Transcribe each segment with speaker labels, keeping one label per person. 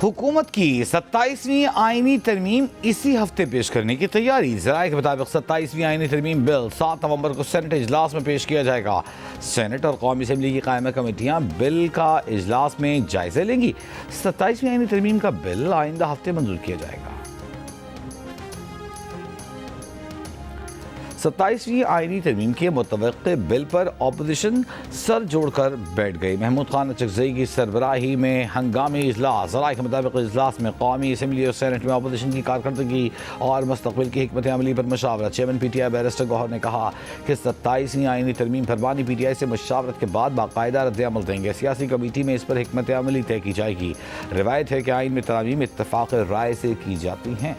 Speaker 1: حکومت کی 27ویں آئینی ترمیم اسی ہفتے پیش کرنے کی تیاری۔ ذرائع کے مطابق 27ویں آئینی ترمیم بل 7 نومبر کو سینٹ اجلاس میں پیش کیا جائے گا۔ سینٹ اور قومی اسمبلی کی قائمہ کمیٹیاں بل کا اجلاس میں جائزے لیں گی۔ 27ویں آئینی ترمیم کا بل آئندہ ہفتے منظور کیا جائے گا۔ 27ویں آئینی ترمیم کے متوقع بل پر اپوزیشن سر جوڑ کر بیٹھ گئی۔ محمود خان اچکزئی کی سربراہی میں ہنگامی اجلاس۔ ذرائع کے مطابق اجلاس میں قومی اسمبلی اور سینٹ میں اپوزیشن کی کارکردگی اور مستقبل کی حکمت عملی پر مشاورت۔ Chairman P T I barrister Gohar نے کہا کہ 27ویں آئینی ترمیم پر بانی پی ٹی آئی سے مشاورت کے بعد باقاعدہ رد عمل دیں گے۔ سیاسی کمیٹی میں اس پر حکمت عملی طے کی جائے گی۔ روایت ہے کہ آئین میں ترامیم اتفاق رائے سے کی جاتی ہیں۔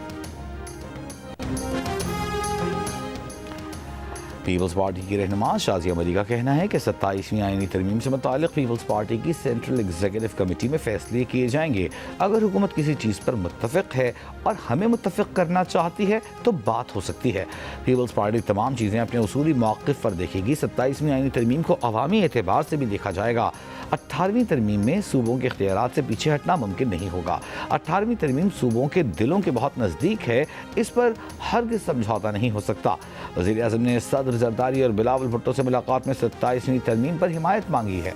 Speaker 1: پیپلز پارٹی کی رہنما شازیہ مری کا کہنا ہے کہ 27ویں آئینی ترمیم سے متعلق پیپلز پارٹی کی سینٹرل ایگزیکٹو کمیٹی میں فیصلے کیے جائیں گے۔ اگر حکومت کسی چیز پر متفق ہے اور ہمیں متفق کرنا چاہتی ہے تو بات ہو سکتی ہے۔ پیپلز پارٹی تمام چیزیں اپنے اصولی موقف پر دیکھے گی۔ 27ویں آئینی ترمیم کو عوامی اعتبار سے بھی دیکھا جائے گا۔ 18ویں ترمیم میں صوبوں کے اختیارات سے پیچھے ہٹنا ممکن نہیں ہوگا۔ 18ویں ترمیم صوبوں کے دلوں کے بہت نزدیک ہے، اس پر ہرگز سمجھوتا نہیں ہو سکتا۔ وزیر اعظم نے صدر زرداری اور بلاول بھٹو سے ملاقات میں 27ویں ترمیم پر حمایت مانگی ہے۔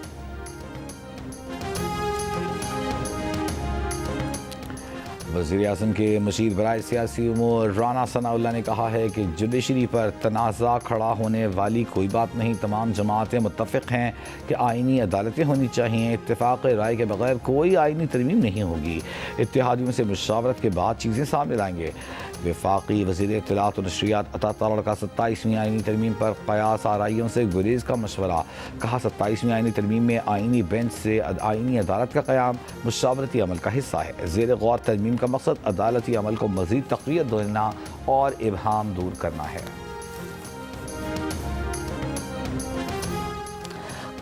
Speaker 1: وزیر اعظم کے مشیر برائے سیاسی امور رانا ثناء اللہ نے کہا ہے کہ جوڈیشری پر تنازع کھڑا ہونے والی کوئی بات نہیں۔ تمام جماعتیں متفق ہیں کہ آئینی عدالتیں ہونی چاہیے۔ اتفاق رائے کے بغیر کوئی آئینی ترمیم نہیں ہوگی۔ اتحادیوں سے مشاورت کے بعد چیزیں سامنے لائیں گے۔ وفاقی وزیر اطلاعات و نشریات عطا تارڑ کا 27ویں آئینی ترمیم پر قیاس آرائیوں سے گریز کا مشورہ۔ کہا 27ویں آئینی ترمیم میں آئینی بینچ سے آئینی عدالت کا قیام مشاورتی عمل کا حصہ ہے۔ زیر غور ترمیم کا مقصد عدالتی عمل کو مزید تقویت دینا اور ابہام دور کرنا ہے۔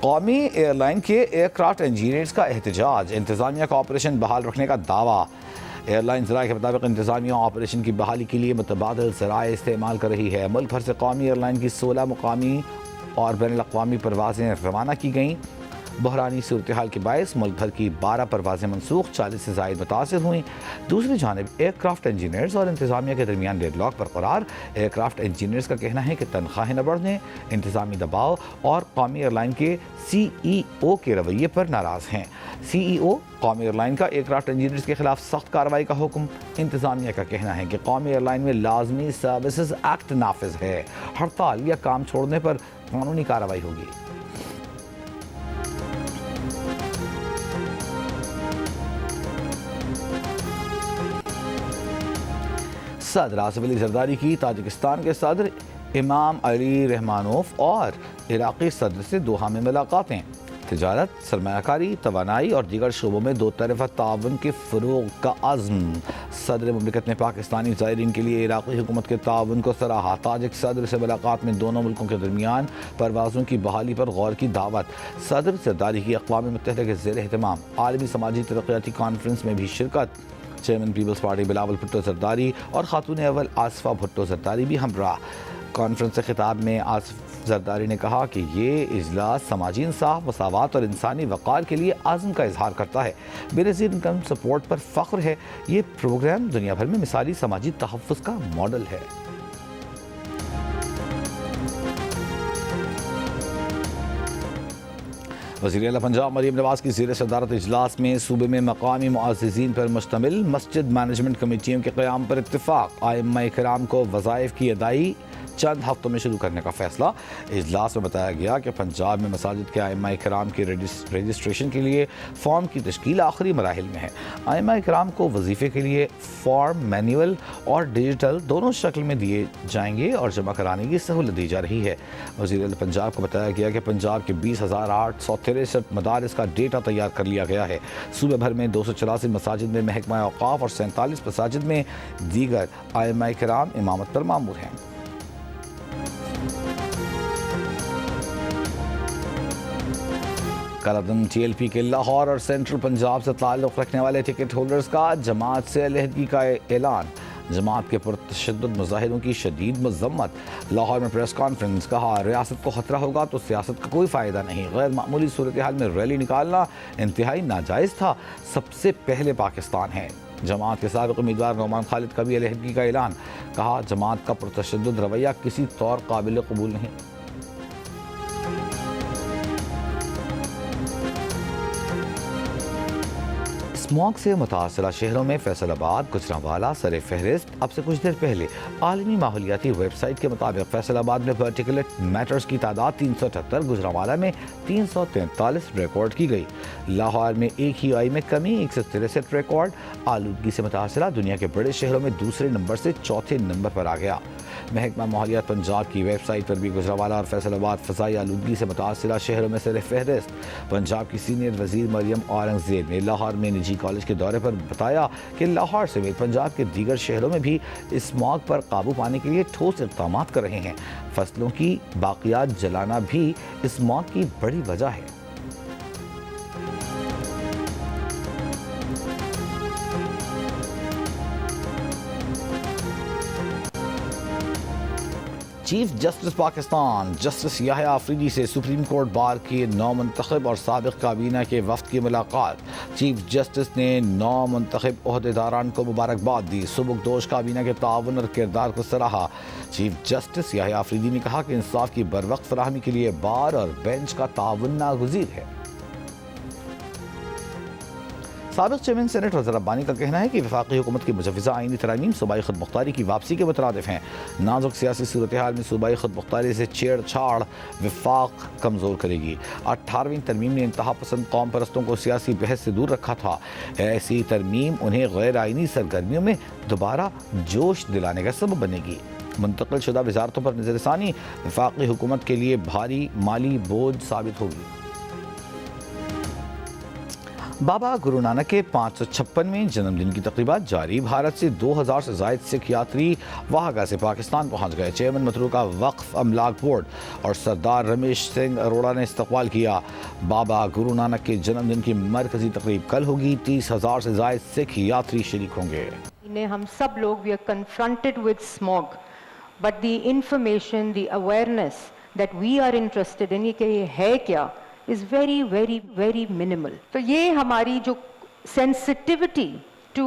Speaker 1: قومی ایئر لائن کے ایئر کرافٹ انجینئرز کا احتجاج۔ انتظامیہ کا آپریشن بحال رکھنے کا دعویٰ۔ ایئر لائن ذرائع کے مطابق انتظامیہ آپریشن کی بحالی کے لیے متبادل ذرائع استعمال کر رہی ہے۔ ملک بھر سے قومی ایئر لائن کی 16 مقامی اور بین الاقوامی پروازیں روانہ کی گئیں۔ بحرانی صورتحال کے باعث ملک بھر کی 12 پروازیں منسوخ، 40 سے زائد متاثر ہوئیں۔ دوسری جانب ایئر کرافٹ انجینئرز اور انتظامیہ کے درمیان ڈیڈ لاک برقرار۔ ایئر کرافٹ انجینئرز کا کہنا ہے کہ تنخواہیں نہ بڑھنے، انتظامی دباؤ اور قومی ایئر لائن کے سی ای او کے رویے پر ناراض ہیں۔ سی ای او قومی ایئر لائن کا ایئر کرافٹ انجینئرز کے خلاف سخت کارروائی کا حکم۔ انتظامیہ کا کہنا ہے کہ قومی ایئر لائن میں لازمی سروسز ایکٹ نافذ ہے۔ ہڑتال یا کام چھوڑنے پر قانونی کارروائی ہوگی۔ صدر آصف علی زرداری کی تاجکستان کے صدر امام علی رحمانوف اور عراقی صدر سے دوحہ میں ملاقاتیں۔ تجارت، سرمایہ کاری، توانائی اور دیگر شعبوں میں دو طرفہ تعاون کے فروغ کا عزم۔ صدر مملکت نے پاکستانی زائرین کے لیے عراقی حکومت کے تعاون کو سراہا۔ تاجک صدر سے ملاقات میں دونوں ملکوں کے درمیان پروازوں کی بحالی پر غور کی دعوت۔ صدر زرداری کی اقوام متحدہ کے زیر اہتمام عالمی سماجی ترقیاتی کانفرنس میں بھی شرکت۔ چیئرمین پیپلز پارٹی بلاول بھٹو زرداری اور خاتون اول آصفہ بھٹو زرداری بھی ہمراہ۔ کانفرنس سے خطاب میں آصف زرداری نے کہا کہ یہ اجلاس سماجی انصاف، مساوات اور انسانی وقار کے لیے عزم کا اظہار کرتا ہے۔ بینظیر انکم سپورٹ پر فخر ہے۔ یہ پروگرام دنیا بھر میں مثالی سماجی تحفظ کا ماڈل ہے۔ وزیر اعلیٰ پنجاب مریم نواز کی زیر صدارت اجلاس میں صوبے میں مقامی معززین پر مشتمل مسجد مینجمنٹ کمیٹیوں کے قیام پر اتفاق۔ ائمہ کرام کو وظائف کی ادائیگی چند ہفتوں میں شروع کرنے کا فیصلہ۔ اجلاس میں بتایا گیا کہ پنجاب میں مساجد کے ائمہ کرام کی رجسٹریشن کے لیے فارم کی تشکیل آخری مراحل میں ہے۔ ائمہ کرام کو وظیفے کے لیے فارم مینول اور ڈیجیٹل دونوں شکل میں دیے جائیں گے اور جمع کرانے کی سہولت دی جا رہی ہے۔ وزیر اعلیٰ پنجاب کو بتایا گیا کہ پنجاب کے 20,863 مدارس کا ڈیٹا تیار کر لیا گیا ہے۔ صوبے بھر میں 284 مساجد میں محکمہ اوقاف اور 47 مساجد میں دیگر ائمہ کرام امامت پر مامور ہیں۔ کل عدم ٹی ایل پی کے لاہور اور سینٹرل پنجاب سے تعلق رکھنے والے ٹکٹ ہولڈرز کا جماعت سے علیحدگی کا اعلان۔ جماعت کے پرتشدد مظاہروں کی شدید مذمت۔ لاہور میں پریس کانفرنس، کہا ریاست کو خطرہ ہوگا تو سیاست کا کوئی فائدہ نہیں، غیر معمولی صورتحال میں ریلی نکالنا انتہائی ناجائز تھا، سب سے پہلے پاکستان ہے۔ جماعت کے سابق امیدوار نعمان خالد کا بھی علیحدگی کا اعلان، کہا جماعت کا پرتشدد رویہ کسی طور قابل قبول نہیں۔ اسموگ سے متاثرہ شہروں میں فیصل آباد، گجرانوالہ سر فہرست۔ اب سے کچھ دیر پہلے عالمی ماحولیاتی ویب سائٹ کے مطابق فیصل آباد میں پارٹیکولٹ میٹرز کی تعداد 378، گجرانوالہ میں 343 ریکارڈ کی گئی۔ لاہور میں AQI میں کمی 163 ریکارڈ۔ آلودگی سے متاثرہ دنیا کے بڑے شہروں میں دوسرے نمبر سے چوتھے نمبر پر آ گیا۔ محکمہ ماحولیات پنجاب کی ویب سائٹ پر بھی گجرانوالہ اور فیصل آباد فضائی آلودگی سے متاثرہ شہروں میں سر فہرست۔ پنجاب کی سینئر وزیر مریم اورنگزیب نے لاہور میں نجی کالج کے دورے پر بتایا کہ لاہور سمیت پنجاب کے دیگر شہروں میں بھی اسموگ پر قابو پانے کے لیے ٹھوس اقدامات کر رہے ہیں۔ فصلوں کی باقیات جلانا بھی اسموگ کی بڑی وجہ ہے۔ چیف جسٹس پاکستان جسٹس یحییٰ آفریدی سے سپریم کورٹ بار کے نومنتخب اور سابق کابینہ کے وفد کی ملاقات۔ چیف جسٹس نے نومنتخب عہدیداران کو مبارکباد دی، سبکدوش کابینہ کے تعاون اور کردار کو سراہا۔ چیف جسٹس یحییٰ آفریدی نے کہا کہ انصاف کی بروقت فراہمی کے لیے بار اور بینچ کا تعاون ناگزیر ہے۔ سابق چیئرمین سینٹ اظہر ربانی کا کہنا ہے کہ وفاقی حکومت کی مجوزہ آئینی ترامیم صوبائی خود مختاری کی واپسی کے مترادف ہیں۔ نازک سیاسی صورتحال میں صوبائی خود مختاری سے چھیڑ چھاڑ وفاق کمزور کرے گی۔ 18ویں ترمیم نے انتہا پسند قوم پرستوں کو سیاسی بحث سے دور رکھا تھا۔ ایسی ترمیم انہیں غیر آئینی سرگرمیوں میں دوبارہ جوش دلانے کا سبب بنے گی۔ منتقل شدہ وزارتوں پر نظر ثانی وفاقی حکومت کے لیے بھاری مالی بوجھ ثابت ہوگی۔ بابا گرو نانک کے 556ویں جنم دن کی تقریبات جاری۔ بھارت سے 2000 سے زائد سکھ یاتری وہاگا سے پاکستان پہنچ گئے۔ چیئرمین متروکہ وقف املاک بورڈ اور سردار رمیش سنگھ اروڑا نے استقبال کیا۔ بابا گرو نانک کے جنم دن کی مرکزی تقریب کل ہوگی۔ 30,000 سے زائد سکھ یاتری شریک ہوں گے۔
Speaker 2: ہم سب لوگ we are confronted with smog, but the information, the awareness that we are interested in کہ یہ ہے کیا is very, very, very minimal. تو یہ ہماری جو sensitivity to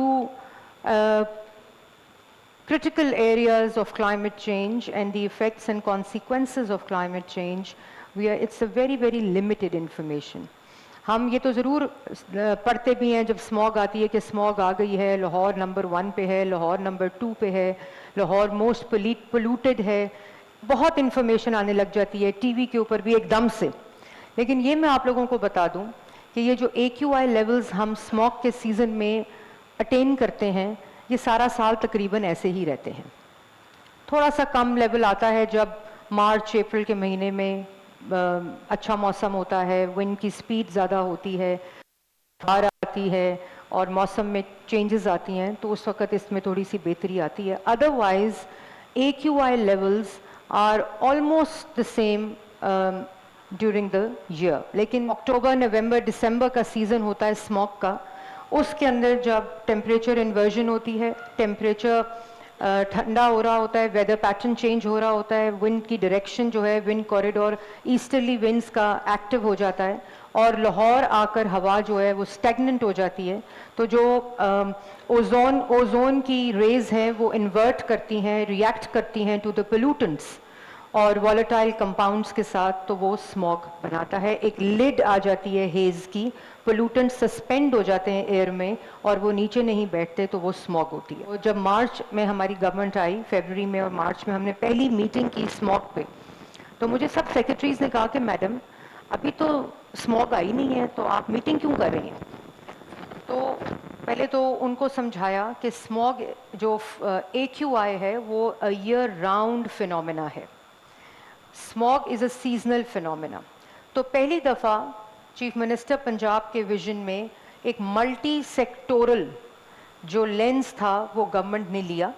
Speaker 2: critical areas of climate change and the effects and consequences of climate change, it's a very, very limited information. ہم یہ تو ضرور پڑھتے بھی ہیں جب اسموگ آتی ہے کہ اسموگ آ گئی ہے، لاہور نمبر 1 پہ ہے، لاہور نمبر 2 پہ ہے، لاہور موسٹ پولوٹڈ ہے، بہت انفارمیشن آنے لگ جاتی ہے ٹی وی کے اوپر بھی ایک دم سے۔ لیکن یہ میں آپ لوگوں کو بتا دوں کہ یہ جو AQI لیولز ہم اسموگ کے سیزن میں اٹین کرتے ہیں، یہ سارا سال تقریباً ایسے ہی رہتے ہیں۔ تھوڑا سا کم لیول آتا ہے جب مارچ اپریل کے مہینے میں اچھا موسم ہوتا ہے، ونڈ کی سپیڈ زیادہ ہوتی ہے، بہار آتی ہے اور موسم میں چینجز آتی ہیں، تو اس وقت اس میں تھوڑی سی بہتری آتی ہے۔ Otherwise AQI levels are almost the same during the year. لیکن اکتوبر، نومبر، دسمبر کا سیزن ہوتا ہے اسموگ کا، اس کے اندر جب ٹیمپریچر انورژن ہوتی ہے، ٹیمپریچر ٹھنڈا ہو رہا ہوتا ہے، ویدر پیٹرن چینج ہو رہا ہوتا ہے، ونڈ کی ڈائریکشن جو ہے، ونڈ کوریڈور ایسٹرلی ونڈز کا ایکٹیو ہو جاتا ہے اور لاہور آ کر ہوا جو ہے وہ اسٹیگننٹ ہو جاتی ہے، تو جو اوزون کی ریز ہیں وہ انورٹ کرتی ہیں، ریئیکٹ کرتی ہیں ٹو دا پولوٹنٹس اور والیٹائل کمپاؤنڈس کے ساتھ، تو وہ اسموگ بناتا ہے۔ ایک لڈ آ جاتی ہے ہیز کی، پولوٹنٹ سسپینڈ ہو جاتے ہیں ایئر میں اور وہ نیچے نہیں بیٹھتے، تو وہ اسموگ ہوتی ہے۔ اور جب مارچ میں ہماری گورنمنٹ آئی، فیبروری میں اور مارچ میں ہم نے پہلی میٹنگ کی اسموگ پہ، تو مجھے سب سیکرٹریز نے کہا کہ میڈم ابھی تو اسموگ آئی نہیں ہے تو آپ میٹنگ کیوں کر رہی ہیں؟ تو پہلے تو ان کو سمجھایا کہ اسموگ جو AQI ہے وہ ایئر راؤنڈ فینومینا ہے، اسموگ از اے سیزنل فینومینا۔ تو پہلی دفعہ چیف منسٹر پنجاب کے ویژن میں ایک ملٹی سیکٹورل جو لینس تھا وہ گورنمنٹ نے لیا۔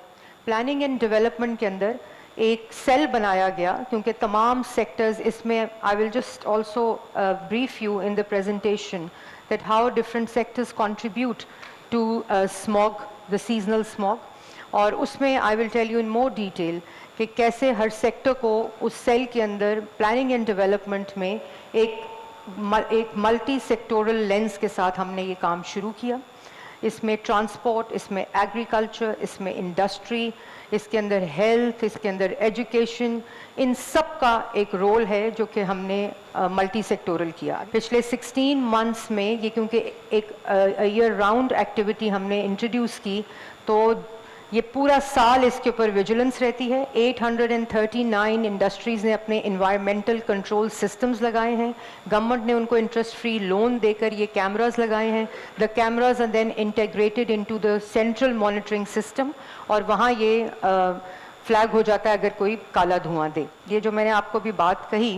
Speaker 2: پلاننگ اینڈ ڈیولپمنٹ کے اندر ایک سیل بنایا گیا، کیونکہ تمام سیکٹرز اس میں I will just also brief you in the presentation that how different sectors contribute to smog, the seasonal smog. اور اس میں I will tell you in more detail کہ کیسے ہر سیکٹر کو اس سیل کے اندر پلاننگ اینڈ ڈیولپمنٹ میں ایک multi sectoral lens کے ساتھ ہم نے یہ کام شروع کیا. اس میں ٹرانسپورٹ، اس میں ایگریکلچر، اس میں انڈسٹری، اس کے اندر ہیلتھ، اس کے اندر ایجوکیشن، ان سب کا ایک رول ہے جو کہ ہم نے ملٹی سیکٹورل کیا. پچھلے 16 منتھس میں یہ کیونکہ ایک ایئر راؤنڈ ایکٹیویٹی ہم نے انٹروڈیوس کی، تو یہ پورا سال اس کے اوپر ویجیلنس رہتی ہے. 839 انڈسٹریز نے اپنے انوائرمنٹل کنٹرول سسٹمز لگائے ہیں. گورنمنٹ نے ان کو انٹرسٹ فری لون دے کر یہ کیمراز لگائے ہیں. The cameras are then integrated into the central monitoring system, اور وہاں یہ فلیگ ہو جاتا ہے اگر کوئی کالا دھواں دے. یہ جو میں نے آپ کو بھی بات کہی